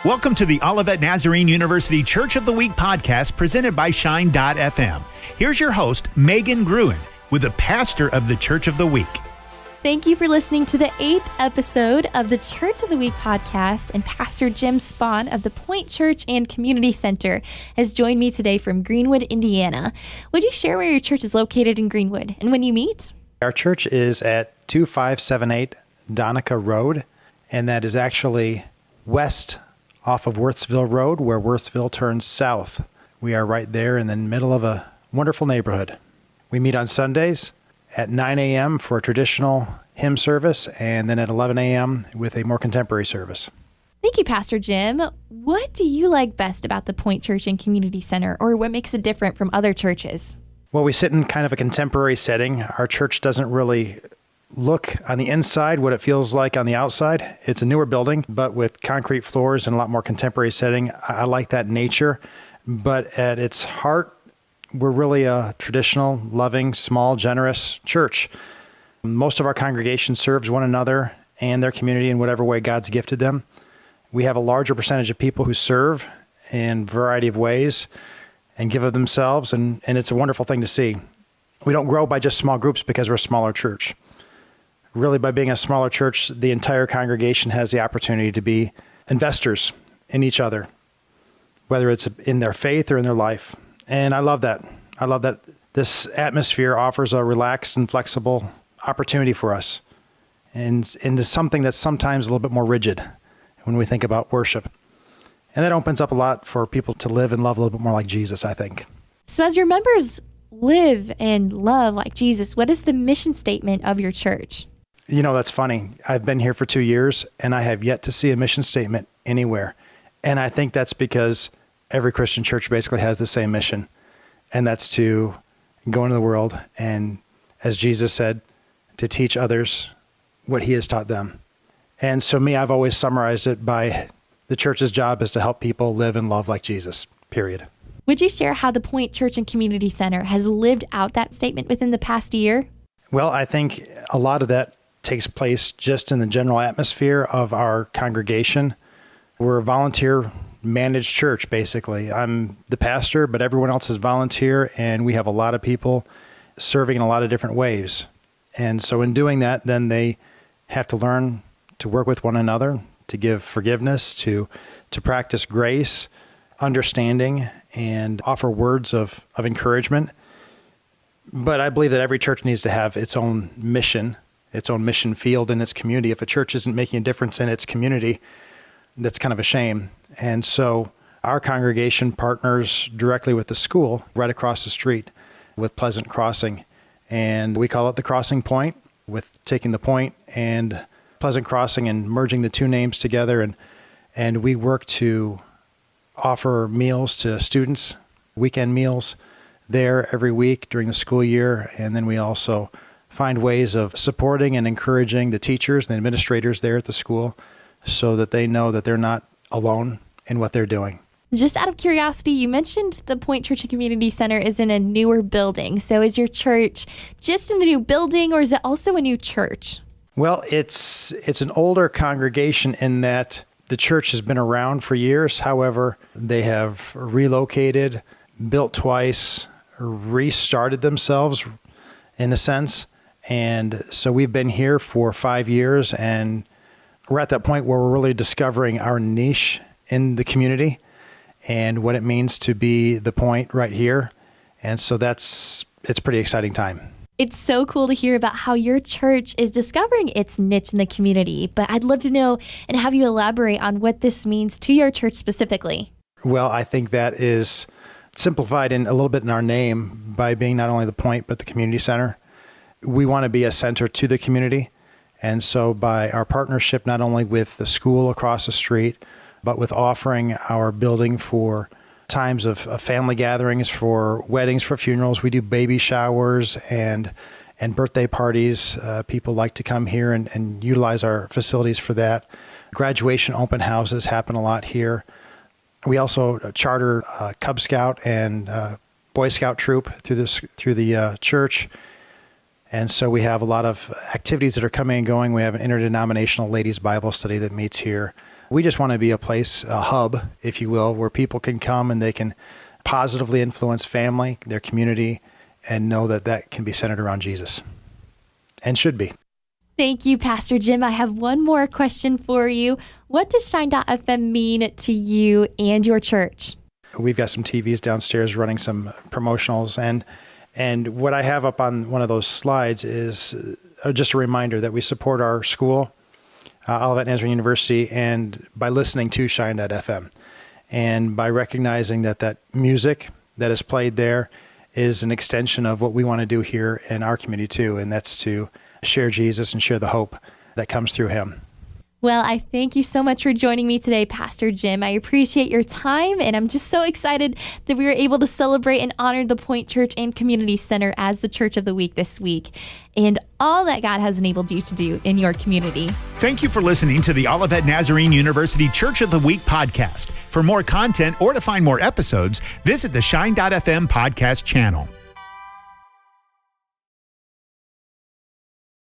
Welcome to the Olivet Nazarene University Church of the Week podcast presented by Shine.fm. Here's your host, Megan Gruen, with the pastor of the Church of the Week. Thank you for listening to the 8th episode of the Church of the Week podcast, and Pastor Jim Spahn of the Point Church and Community Center has joined me today from Greenwood, Indiana. Would you share where your church is located in Greenwood and when you meet? Our church is at 2578 Donica Rd, and that is actually west off of Worthsville Road, where Worthsville turns south. We are right there in the middle of a wonderful neighborhood. We meet on Sundays at 9 a.m. for a traditional hymn service, and then at 11 a.m. with a more contemporary service. Thank you, Pastor Jim. What do you like best about the Point Church and Community Center, or what makes it different from other churches? Well, we sit in kind of a contemporary setting. Our church doesn't really look on the inside what it feels like on the outside. It's a newer building, but with concrete floors and a lot more contemporary setting. I like that nature, but at its heart, we're really a traditional, loving, small, generous church. Most of our congregation serves one another and their community in whatever way God's gifted them. We have a larger percentage of people who serve in a variety of ways and give of themselves, and it's a wonderful thing to see. We don't grow by just small groups because we're a smaller church. Really, by being a smaller church, the entire congregation has the opportunity to be investors in each other, whether it's in their faith or in their life. And I love that. I love that this atmosphere offers a relaxed and flexible opportunity for us and into something that's sometimes a little bit more rigid when we think about worship. And that opens up a lot for people to live and love a little bit more like Jesus, I think. So as your members live and love like Jesus, what is the mission statement of your church? You know, that's funny. I've been here for 2 years, and I have yet to see a mission statement anywhere. And I think that's because every Christian church basically has the same mission, and that's to go into the world and, as Jesus said, to teach others what he has taught them. And so I've always summarized it by the church's job is to help people live and love like Jesus, period. Would you share how the Point Church and Community Center has lived out that statement within the past year? Well, I think a lot of that takes place just in the general atmosphere of our congregation. We're a volunteer managed church, basically. I'm the pastor, but everyone else is volunteer, and we have a lot of people serving in a lot of different ways. And so in doing that, then they have to learn to work with one another, to give forgiveness, to practice grace, understanding, and offer words of encouragement. But I believe that every church needs to have its own mission field in its community. If a church isn't making a difference in its community, that's kind of a shame. And so our congregation partners directly with the school right across the street with Pleasant Crossing. And we call it the Crossing Point, with taking the Point and Pleasant Crossing and merging the two names together. And we work to offer meals to students, weekend meals there every week during the school year. And then we also find ways of supporting and encouraging the teachers and the administrators there at the school so that they know that they're not alone in what they're doing. Just out of curiosity, you mentioned the Point Church and Community Center is in a newer building. So is your church just in a new building, or is it also a new church? Well, it's an older congregation in that the church has been around for years. However, they have relocated, built twice, restarted themselves in a sense. And so we've been here for 5 years, and we're at that point where we're really discovering our niche in the community and what it means to be the Point right here. And so it's a pretty exciting time. It's so cool to hear about how your church is discovering its niche in the community, but I'd love to know and have you elaborate on what this means to your church specifically. Well, I think that is simplified in a little bit in our name by being not only the Point, but the community center. We want to be a center to the community. And so by our partnership, not only with the school across the street, but with offering our building for times of family gatherings, for weddings, for funerals, we do baby showers and birthday parties. People like to come here and utilize our facilities for that. Graduation open houses happen a lot here. We also charter Cub Scout and Boy Scout troop through the church. And so we have a lot of activities that are coming and going. We have an interdenominational ladies Bible study that meets here. We just want to be a place, a hub, if you will, where people can come and they can positively influence family, their community, and know that that can be centered around Jesus and should be. Thank you, Pastor Jim. I have one more question for you. What does Shine.fm mean to you and your church? We've got some TVs downstairs running some promotionals, and what I have up on one of those slides is just a reminder that we support our school, Olivet Nazarene University, and by listening to Shine.fm, and by recognizing that music that is played there is an extension of what we want to do here in our community too, and that's to share Jesus and share the hope that comes through him. Well, I thank you so much for joining me today, Pastor Jim. I appreciate your time, and I'm just so excited that we were able to celebrate and honor the Point Church and Community Center as the Church of the Week this week, and all that God has enabled you to do in your community. Thank you for listening to the Olivet Nazarene University Church of the Week podcast. For more content or to find more episodes, visit the Shine.fm podcast channel.